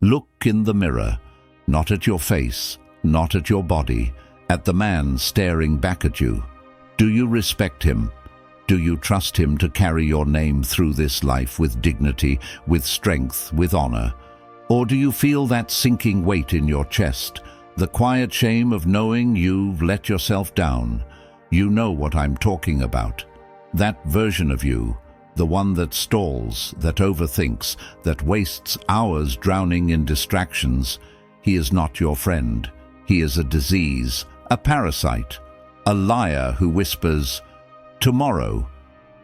Look in the mirror, not at your face, not at your body, at the man staring back at you. Do you respect him? Do you trust him to carry your name through this life with dignity, with strength, with honor? Or do you feel that sinking weight in your chest, the quiet shame of knowing you've let yourself down? You know what I'm talking about. That version of you, the one that stalls, that overthinks, that wastes hours drowning in distractions. He is not your friend. He is a disease, a parasite, a liar who whispers, "Tomorrow,"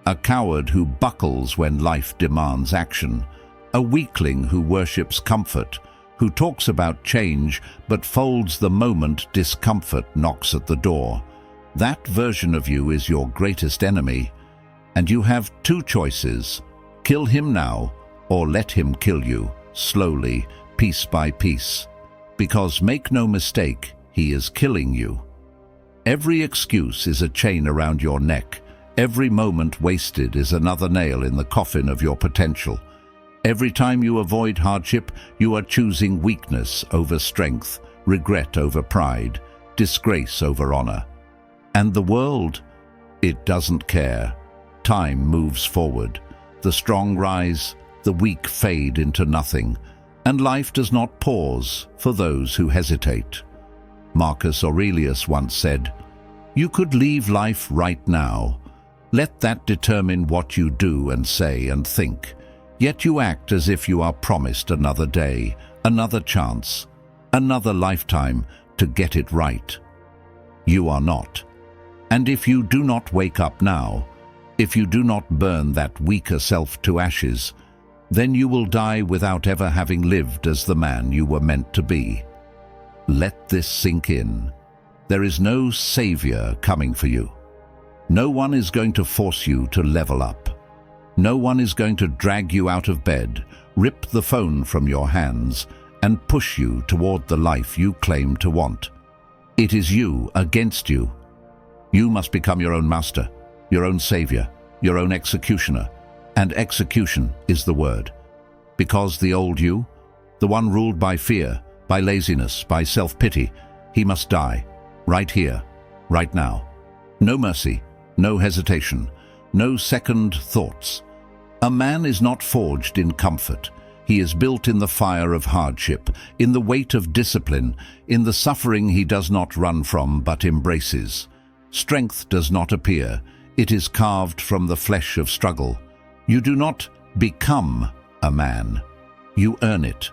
a coward who buckles when life demands action, a weakling who worships comfort, who talks about change but folds the moment discomfort knocks at the door. That version of you is your greatest enemy, and you have two choices: kill him now, or let him kill you, slowly, piece by piece. Because make no mistake, he is killing you. Every excuse is a chain around your neck. Every moment wasted is another nail in the coffin of your potential. Every time you avoid hardship, you are choosing weakness over strength, regret over pride, disgrace over honor. And the world, it doesn't care. Time moves forward. The strong rise, the weak fade into nothing, and life does not pause for those who hesitate. Marcus Aurelius once said, "You could leave life right now. Let that determine what you do and say and think. Yet you act as if you are promised another day, another chance, another lifetime to get it right. You are not. And if you do not wake up now, if you do not burn that weaker self to ashes, then you will die without ever having lived as the man you were meant to be." Let this sink in. There is no savior coming for you. No one is going to force you to level up. No one is going to drag you out of bed, rip the phone from your hands, and push you toward the life you claim to want. It is you against you. You must become your own master, your own savior, your own executioner. And execution is the word. Because the old you, the one ruled by fear, by laziness, by self-pity, he must die, right here, right now. No mercy, no hesitation, no second thoughts. A man is not forged in comfort. He is built in the fire of hardship, in the weight of discipline, in the suffering he does not run from but embraces. Strength does not appear. It is carved from the flesh of struggle. You do not become a man. You earn it.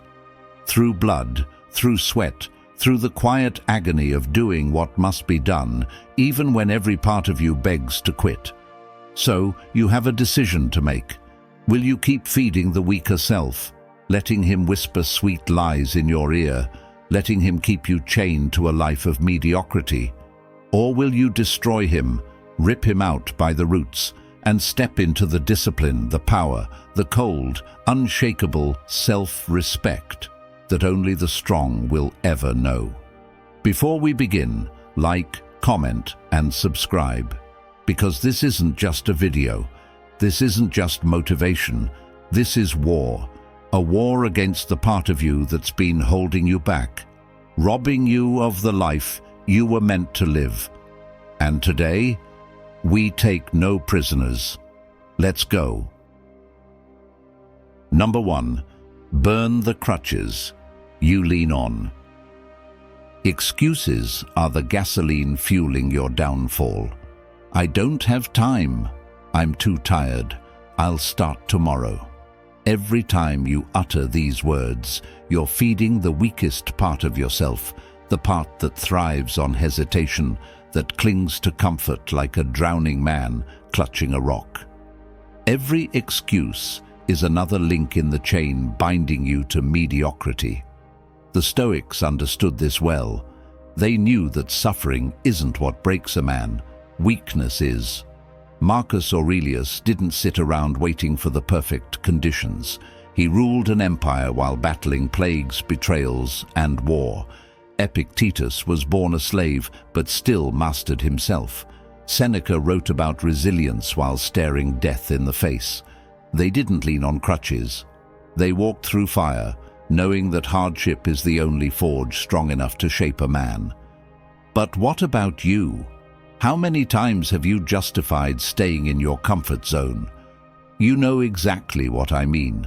Through blood, through sweat, through the quiet agony of doing what must be done, even when every part of you begs to quit. So, you have a decision to make. Will you keep feeding the weaker self, letting him whisper sweet lies in your ear, letting him keep you chained to a life of mediocrity? Or will you destroy him, rip him out by the roots, and step into the discipline, the power, the cold, unshakable self-respect that only the strong will ever know? Before we begin, like, comment, and subscribe. Because this isn't just a video. This isn't just motivation. This is war. A war against the part of you that's been holding you back, robbing you of the life you were meant to live. And today, we take no prisoners. Let's go. Number 1. Burn the crutches you lean on. Excuses are the gasoline fueling your downfall. I don't have time. I'm too tired. I'll start tomorrow. Every time you utter these words, you're feeding the weakest part of yourself, the part that thrives on hesitation, that clings to comfort like a drowning man clutching a rock. Every excuse is another link in the chain binding you to mediocrity. The Stoics understood this well. They knew that suffering isn't what breaks a man. Weakness is. Marcus Aurelius didn't sit around waiting for the perfect conditions. He ruled an empire while battling plagues, betrayals, and war. Epictetus was born a slave, but still mastered himself. Seneca wrote about resilience while staring death in the face. They didn't lean on crutches. They walked through fire, knowing that hardship is the only forge strong enough to shape a man. But what about you? How many times have you justified staying in your comfort zone? You know exactly what I mean.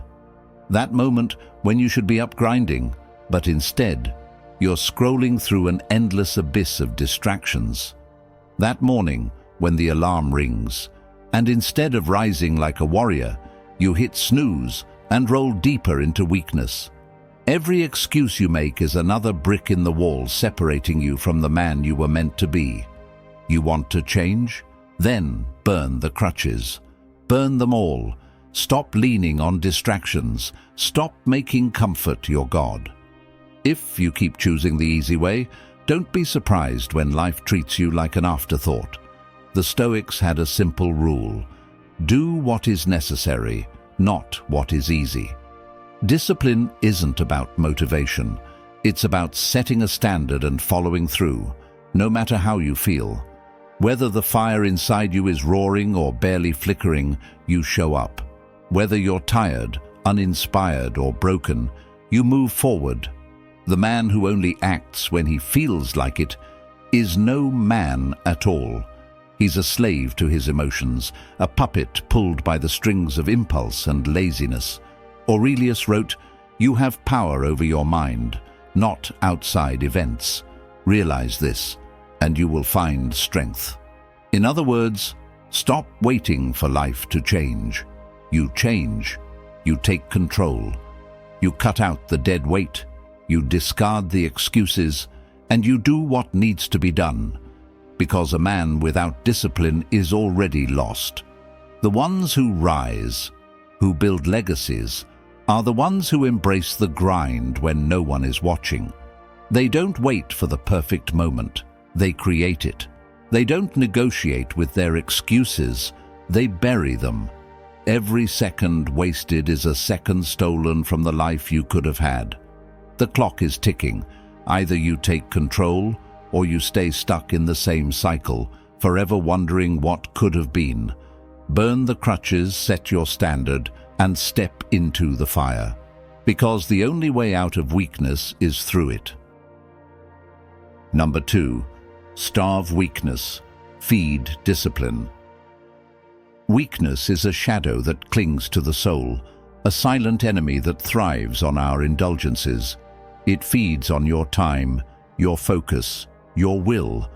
That moment when you should be up grinding, but instead, you're scrolling through an endless abyss of distractions. That morning when the alarm rings, and instead of rising like a warrior, you hit snooze and roll deeper into weakness. Every excuse you make is another brick in the wall separating you from the man you were meant to be. You want to change? Then burn the crutches. Burn them all. Stop leaning on distractions. Stop making comfort your God. If you keep choosing the easy way, don't be surprised when life treats you like an afterthought. The Stoics had a simple rule: do what is necessary, not what is easy. Discipline isn't about motivation. It's about setting a standard and following through, no matter how you feel. Whether the fire inside you is roaring or barely flickering, you show up. Whether you're tired, uninspired, or broken, you move forward. The man who only acts when he feels like it is no man at all. He's a slave to his emotions, a puppet pulled by the strings of impulse and laziness. Aurelius wrote, "You have power over your mind, not outside events. Realize this, and you will find strength." In other words, stop waiting for life to change. You change. You take control. You cut out the dead weight. You discard the excuses, and you do what needs to be done. Because a man without discipline is already lost. The ones who rise, who build legacies, are the ones who embrace the grind when no one is watching. They don't wait for the perfect moment. They create it. They don't negotiate with their excuses. They bury them. Every second wasted is a second stolen from the life you could have had. The clock is ticking. Either you take control or you stay stuck in the same cycle, forever wondering what could have been. Burn the crutches, set your standard, and step into the fire. Because the only way out of weakness is through it. Number 2. Starve weakness. Feed discipline. Weakness is a shadow that clings to the soul, a silent enemy that thrives on our indulgences. It feeds on your time, your focus, your will.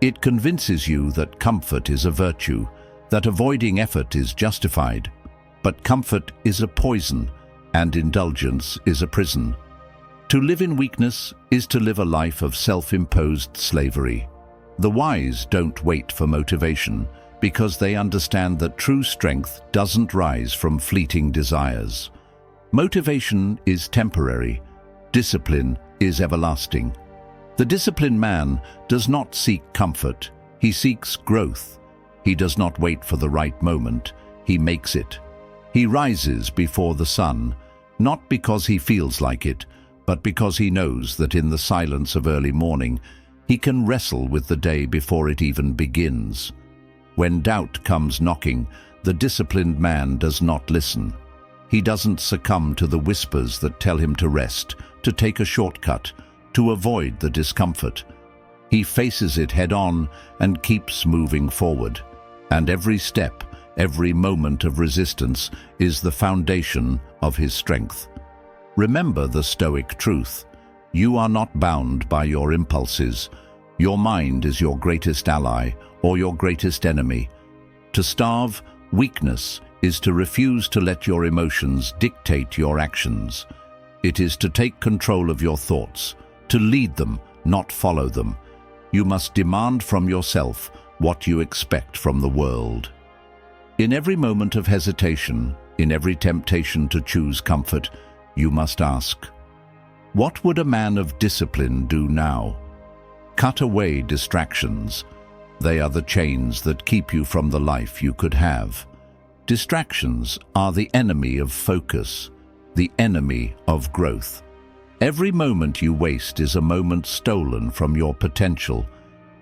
It convinces you that comfort is a virtue, that avoiding effort is justified. But comfort is a poison, and indulgence is a prison. To live in weakness is to live a life of self-imposed slavery. The wise don't wait for motivation, because they understand that true strength doesn't rise from fleeting desires. Motivation is temporary. Discipline is everlasting. The disciplined man does not seek comfort. He seeks growth. He does not wait for the right moment. He makes it. He rises before the sun, not because he feels like it, but because he knows that in the silence of early morning, he can wrestle with the day before it even begins. When doubt comes knocking, the disciplined man does not listen. He doesn't succumb to the whispers that tell him to rest, to take a shortcut, to avoid the discomfort. He faces it head-on and keeps moving forward. And every step, every moment of resistance is the foundation of his strength. Remember the Stoic truth. You are not bound by your impulses. Your mind is your greatest ally or your greatest enemy. To starve weakness is to refuse to let your emotions dictate your actions. It is to take control of your thoughts, to lead them, not follow them. You must demand from yourself what you expect from the world. In every moment of hesitation, in every temptation to choose comfort, you must ask, what would a man of discipline do now? Cut away distractions. They are the chains that keep you from the life you could have. Distractions are the enemy of focus, the enemy of growth. Every moment you waste is a moment stolen from your potential.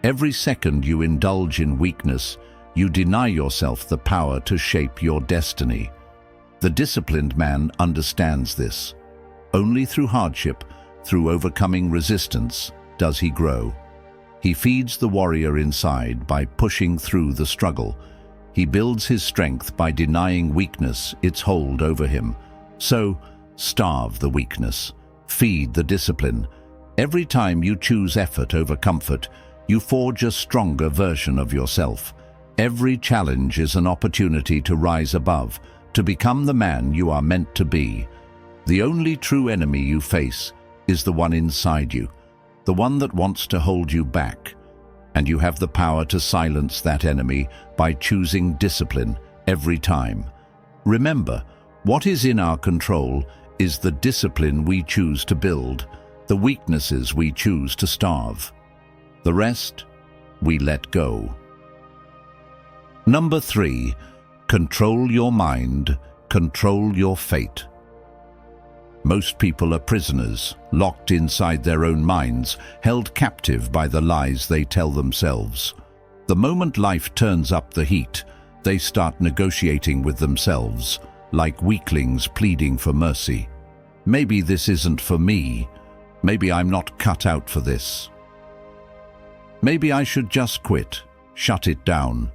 Every second you indulge in weakness, you deny yourself the power to shape your destiny. The disciplined man understands this. Only through hardship, through overcoming resistance, does he grow. He feeds the warrior inside by pushing through the struggle. He builds his strength by denying weakness its hold over him. So, starve the weakness. Feed the discipline. Every time you choose effort over comfort, you forge a stronger version of yourself. Every challenge is an opportunity to rise above, to become the man you are meant to be. The only true enemy you face is the one inside you, the one that wants to hold you back. And you have the power to silence that enemy by choosing discipline every time. Remember, what is in our control is the discipline we choose to build, the weaknesses we choose to starve. The rest, we let go. Number 3, control your mind, control your fate. Most people are prisoners, locked inside their own minds, held captive by the lies they tell themselves. The moment life turns up the heat, they start negotiating with themselves, like weaklings pleading for mercy. Maybe this isn't for me. Maybe I'm not cut out for this. Maybe I should just quit, shut it down.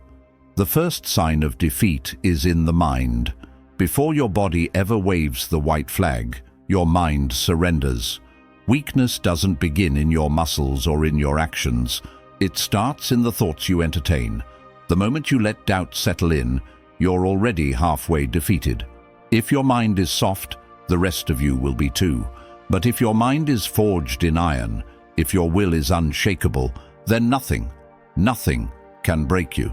The first sign of defeat is in the mind. Before your body ever waves the white flag, your mind surrenders. Weakness doesn't begin in your muscles or in your actions. It starts in the thoughts you entertain. The moment you let doubt settle in, you're already halfway defeated. If your mind is soft, the rest of you will be too. But if your mind is forged in iron, if your will is unshakable, then nothing can break you.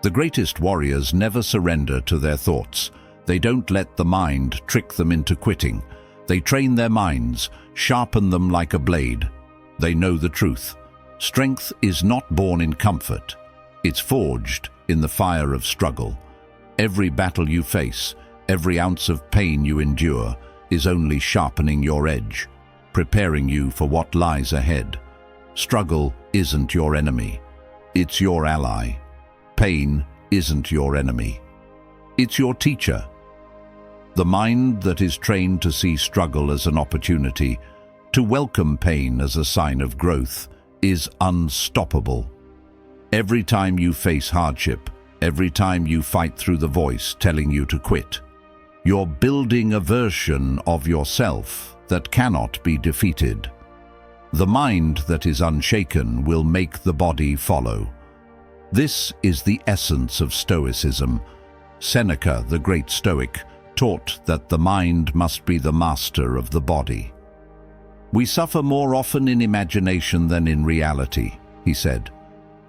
The greatest warriors never surrender to their thoughts. They don't let the mind trick them into quitting. They train their minds, sharpen them like a blade. They know the truth. Strength is not born in comfort. It's forged in the fire of struggle. Every battle you face, every ounce of pain you endure, is only sharpening your edge, preparing you for what lies ahead. Struggle isn't your enemy. It's your ally. Pain isn't your enemy. It's your teacher. The mind that is trained to see struggle as an opportunity, to welcome pain as a sign of growth, is unstoppable. Every time you face hardship, every time you fight through the voice telling you to quit, you're building a version of yourself that cannot be defeated. The mind that is unshaken will make the body follow. This is the essence of Stoicism. Seneca, the great Stoic, taught that the mind must be the master of the body. We suffer more often in imagination than in reality, he said.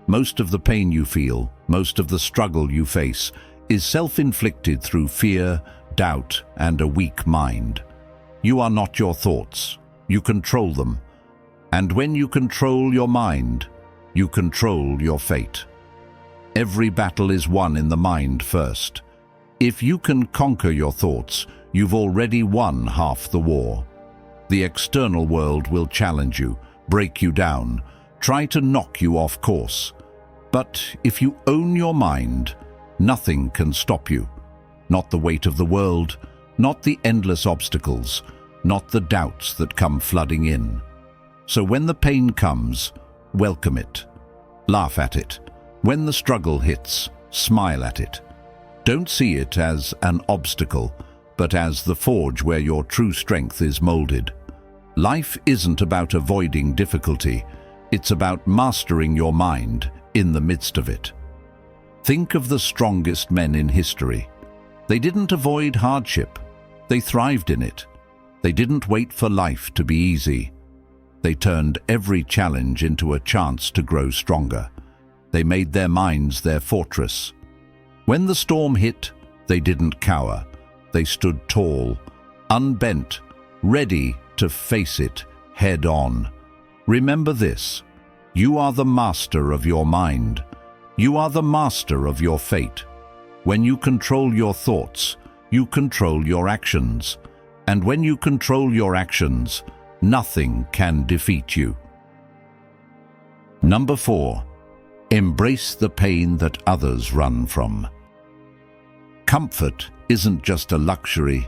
Most of the pain you feel, most of the struggle you face, is self-inflicted through fear, doubt, and a weak mind. You are not your thoughts. You control them. And when you control your mind, you control your fate. Every battle is won in the mind first. If you can conquer your thoughts, you've already won half the war. The external world will challenge you, break you down, try to knock you off course. But if you own your mind, nothing can stop you. Not the weight of the world, not the endless obstacles, not the doubts that come flooding in. So when the pain comes, welcome it. Laugh at it. When the struggle hits, smile at it. Don't see it as an obstacle, but as the forge where your true strength is molded. Life isn't about avoiding difficulty. It's about mastering your mind in the midst of it. Think of the strongest men in history. They didn't avoid hardship. They thrived in it. They didn't wait for life to be easy. They turned every challenge into a chance to grow stronger. They made their minds their fortress. When the storm hit, they didn't cower. They stood tall, unbent, ready to face it head on. Remember this: you are the master of your mind. You are the master of your fate. When you control your thoughts, you control your actions. And when you control your actions, nothing can defeat you. Number 4. Embrace the pain that others run from. Comfort isn't just a luxury,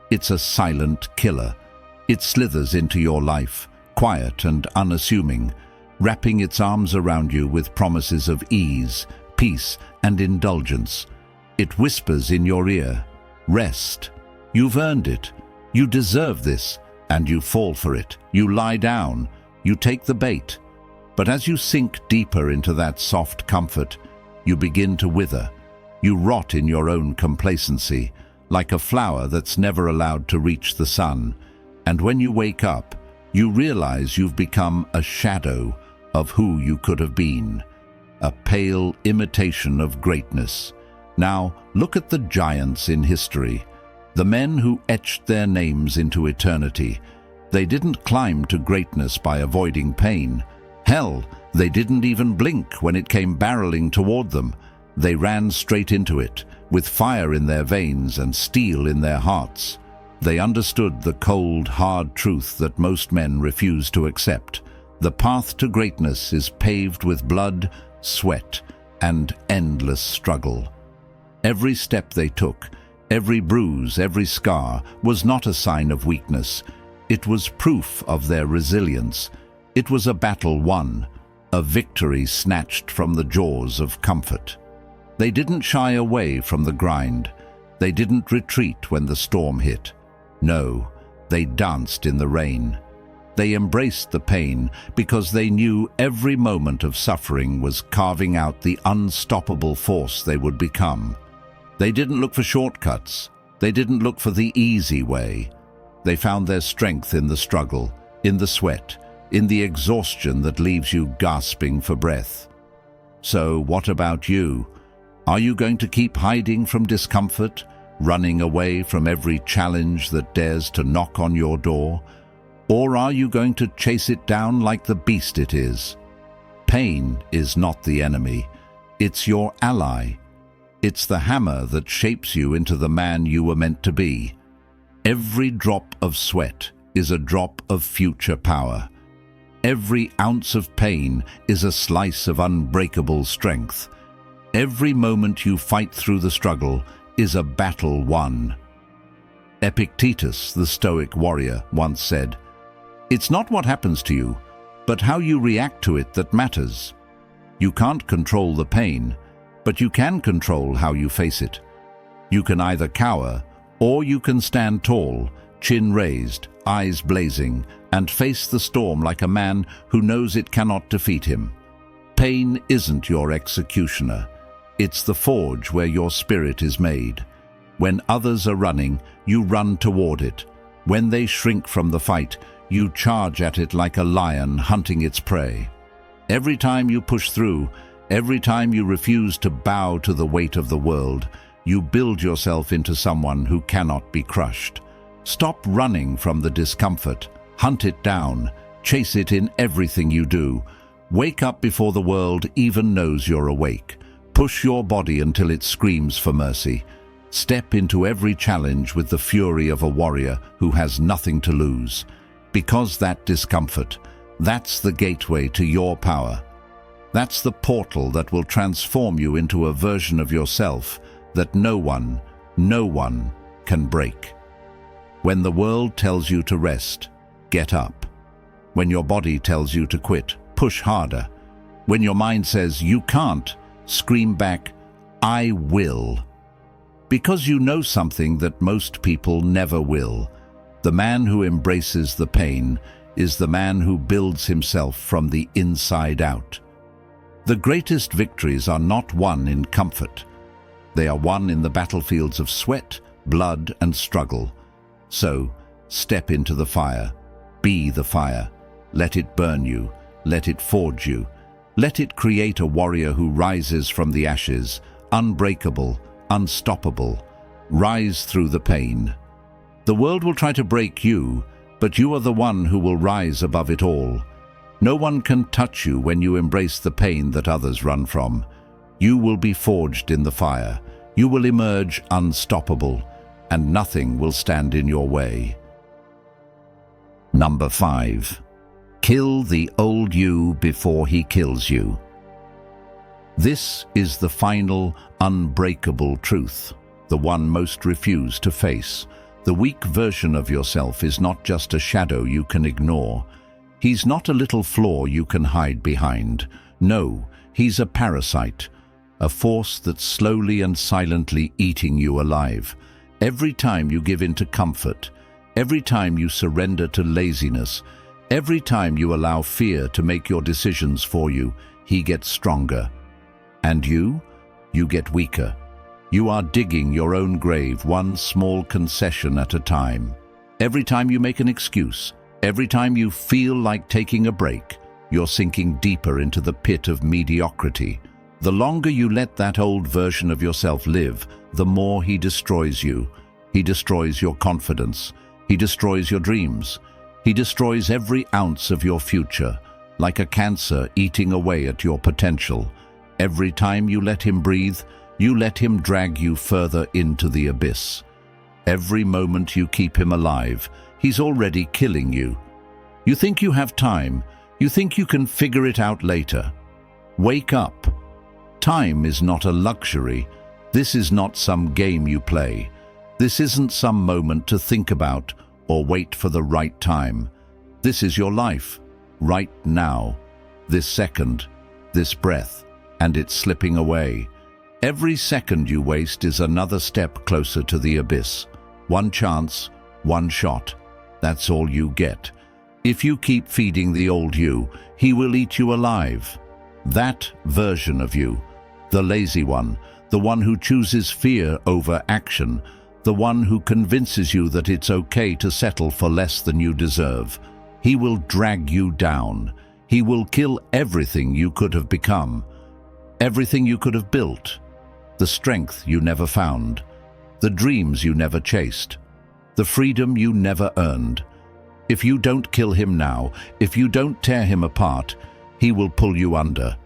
it's a silent killer. It slithers into your life, quiet and unassuming, wrapping its arms around you with promises of ease, peace, and indulgence. It whispers in your ear, "Rest. You've earned it. You deserve this." And you fall for it. You lie down. You take the bait. But as you sink deeper into that soft comfort, you begin to wither. You rot in your own complacency, like a flower that's never allowed to reach the sun. And when you wake up, you realize you've become a shadow of who you could have been, a pale imitation of greatness. Now, look at the giants in history, the men who etched their names into eternity. They didn't climb to greatness by avoiding pain. Hell, they didn't even blink when it came barreling toward them. They ran straight into it, with fire in their veins and steel in their hearts. They understood the cold, hard truth that most men refuse to accept. The path to greatness is paved with blood, sweat, and endless struggle. Every step they took, every bruise, every scar, was not a sign of weakness. It was proof of their resilience. It was a battle won, a victory snatched from the jaws of comfort. They didn't shy away from the grind. They didn't retreat when the storm hit. No, they danced in the rain. They embraced the pain because they knew every moment of suffering was carving out the unstoppable force they would become. They didn't look for shortcuts. They didn't look for the easy way. They found their strength in the struggle, in the sweat, in the exhaustion that leaves you gasping for breath. So, what about you? Are you going to keep hiding from discomfort, running away from every challenge that dares to knock on your door? Or are you going to chase it down like the beast it is? Pain is not the enemy. It's your ally. It's the hammer that shapes you into the man you were meant to be. Every drop of sweat is a drop of future power. Every ounce of pain is a slice of unbreakable strength. Every moment you fight through the struggle is a battle won. Epictetus, the Stoic warrior, once said, "It's not what happens to you, but how you react to it that matters. You can't control the pain, but you can control how you face it. You can either cower, or you can stand tall, chin raised, eyes blazing, and face the storm like a man who knows it cannot defeat him. Pain isn't your executioner. It's the forge where your spirit is made. When others are running, you run toward it. When they shrink from the fight, you charge at it like a lion hunting its prey. Every time you push through, every time you refuse to bow to the weight of the world, you build yourself into someone who cannot be crushed. Stop running from the discomfort. Hunt it down. Chase it in everything you do. Wake up before the world even knows you're awake. Push your body until it screams for mercy. Step into every challenge with the fury of a warrior who has nothing to lose. Because that discomfort, that's the gateway to your power. That's the portal that will transform you into a version of yourself that no one can break. When the world tells you to rest, get up. When your body tells you to quit, push harder. When your mind says you can't, scream back, "I will." Because you know something that most people never will. The man who embraces the pain is the man who builds himself from the inside out. The greatest victories are not won in comfort. They are won in the battlefields of sweat, blood, and struggle. So, step into the fire. Be the fire. Let it burn you. Let it forge you. Let it create a warrior who rises from the ashes, unbreakable, unstoppable. Rise through the pain. The world will try to break you, but you are the one who will rise above it all. No one can touch you when you embrace the pain that others run from. You will be forged in the fire. You will emerge unstoppable, and nothing will stand in your way. Number 5. Kill the old you before he kills you. This is the final, unbreakable truth, the one most refused to face, The weak version of yourself is not just a shadow you can ignore. He's not a little flaw you can hide behind. No, he's a parasite, a force that's slowly and silently eating you alive. Every time you give in to comfort, every time you surrender to laziness, every time you allow fear to make your decisions for you, he gets stronger. And you get weaker. You are digging your own grave one small concession at a time. Every time you make an excuse, every time you feel like taking a break, you're sinking deeper into the pit of mediocrity. The longer you let that old version of yourself live, the more he destroys you. He destroys your confidence. He destroys your dreams. He destroys every ounce of your future, like a cancer eating away at your potential. Every time you let him breathe, you let him drag you further into the abyss. Every moment you keep him alive, he's already killing you. You think you have time. You think you can figure it out later. Wake up. Time is not a luxury. This is not some game you play. This isn't some moment to think about or wait for the right time. This is your life, right now, this second, this breath, and it's slipping away. Every second you waste is another step closer to the abyss. One chance, one shot. That's all you get. If you keep feeding the old you, he will eat you alive. That version of you, the lazy one, the one who chooses fear over action, the one who convinces you that it's okay to settle for less than you deserve, he will drag you down. He will kill everything you could have become, everything you could have built, the strength you never found, the dreams you never chased, the freedom you never earned. If you don't kill him now, if you don't tear him apart, he will pull you under.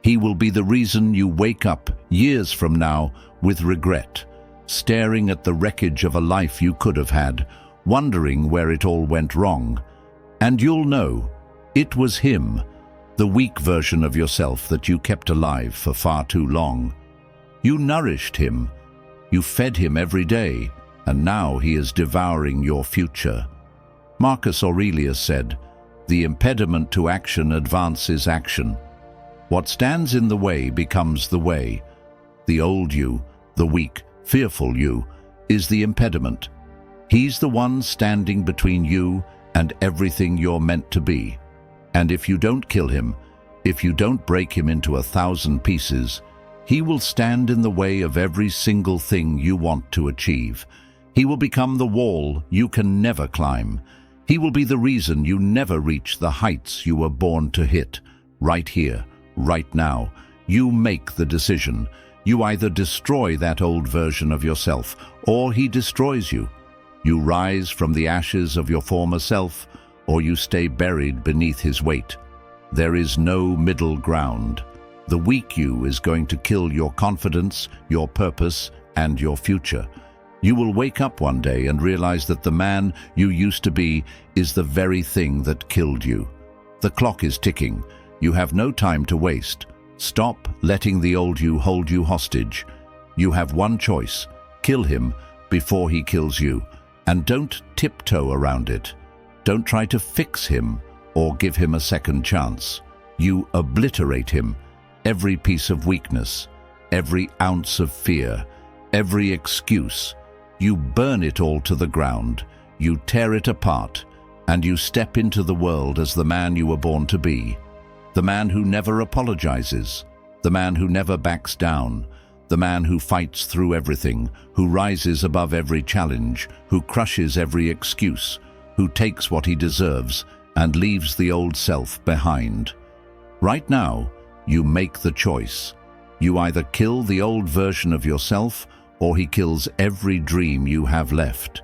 He will be the reason you wake up years from now with regret, staring at the wreckage of a life you could have had, wondering where it all went wrong. And you'll know it was him, the weak version of yourself that you kept alive for far too long. You nourished him, you fed him every day, and now he is devouring your future. Marcus Aurelius said, "The impediment to action advances action. What stands in the way becomes the way." The old you, the weak, fearful you, is the impediment. He's the one standing between you and everything you're meant to be. And if you don't kill him, if you don't break him into 1,000 pieces, he will stand in the way of every single thing you want to achieve. He will become the wall you can never climb. He will be the reason you never reach the heights you were born to hit. Right here, right now, you make the decision. You either destroy that old version of yourself, or he destroys you. You rise from the ashes of your former self, or you stay buried beneath his weight. There is no middle ground. The weak you is going to kill your confidence, your purpose, and your future. You will wake up one day and realize that the man you used to be is the very thing that killed you. The clock is ticking. You have no time to waste. Stop letting the old you hold you hostage. You have one choice: kill him before he kills you. And don't tiptoe around it. Don't try to fix him or give him a second chance. You obliterate him. Every piece of weakness, every ounce of fear, every excuse. You burn it all to the ground. You tear it apart, and you step into the world as the man you were born to be. The man who never apologizes, the man who never backs down, the man who fights through everything, who rises above every challenge, who crushes every excuse, who takes what he deserves and leaves the old self behind. Right now, you make the choice. You either kill the old version of yourself, or he kills every dream you have left.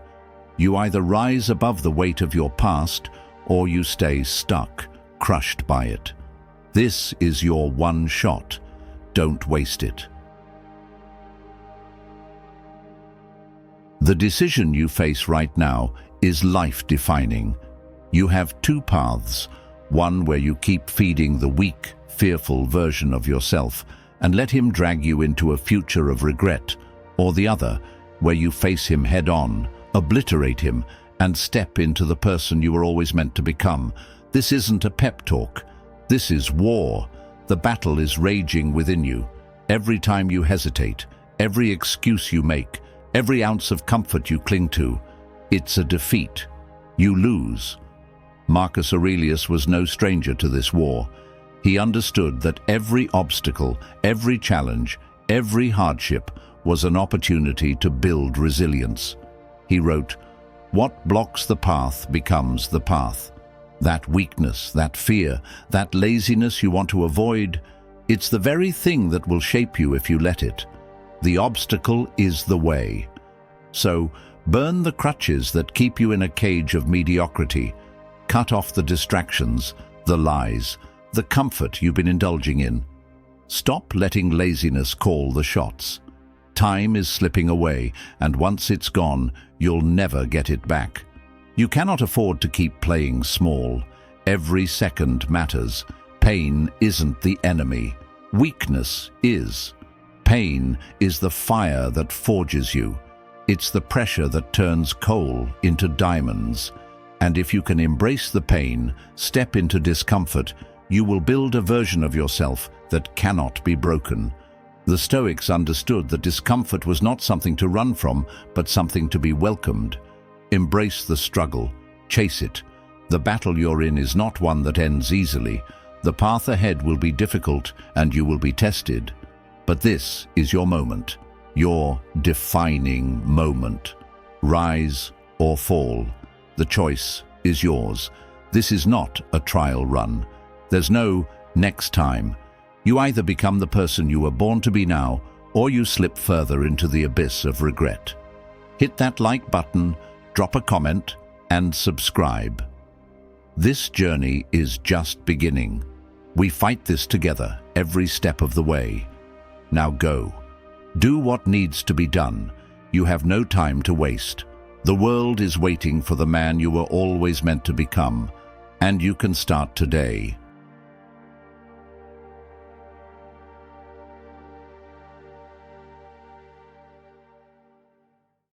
You either rise above the weight of your past, or you stay stuck, crushed by it. This is your one shot. Don't waste it. The decision you face right now is life-defining. You have two paths, one where you keep feeding the weak, fearful version of yourself and let him drag you into a future of regret, or the other, where you face him head-on, obliterate him, and step into the person you were always meant to become. This isn't a pep talk. This is war. The battle is raging within you. Every time you hesitate, every excuse you make, every ounce of comfort you cling to, it's a defeat. You lose. Marcus Aurelius was no stranger to this war. He understood that every obstacle, every challenge, every hardship was an opportunity to build resilience. He wrote, "What blocks the path becomes the path." That weakness, that fear, that laziness you want to avoid, it's the very thing that will shape you if you let it. The obstacle is the way. So, burn the crutches that keep you in a cage of mediocrity. Cut off the distractions, the lies, the comfort you've been indulging in. Stop letting laziness call the shots. Time is slipping away, and once it's gone, you'll never get it back. You cannot afford to keep playing small. Every second matters. Pain isn't the enemy. Weakness is. Pain is the fire that forges you. It's the pressure that turns coal into diamonds. And if you can embrace the pain, step into discomfort, you will build a version of yourself that cannot be broken. The Stoics understood that discomfort was not something to run from, but something to be welcomed. Embrace the struggle. Chase it. The battle you're in is not one that ends easily. The path ahead will be difficult and you will be tested. But this is your moment, your defining moment. Rise or fall. The choice is yours. This is not a trial run. There's no next time. You either become the person you were born to be now, or you slip further into the abyss of regret. Hit that like button, drop a comment, and subscribe. This journey is just beginning. We fight this together every step of the way. Now go. Do what needs to be done. You have no time to waste. The world is waiting for the man you were always meant to become, and you can start today.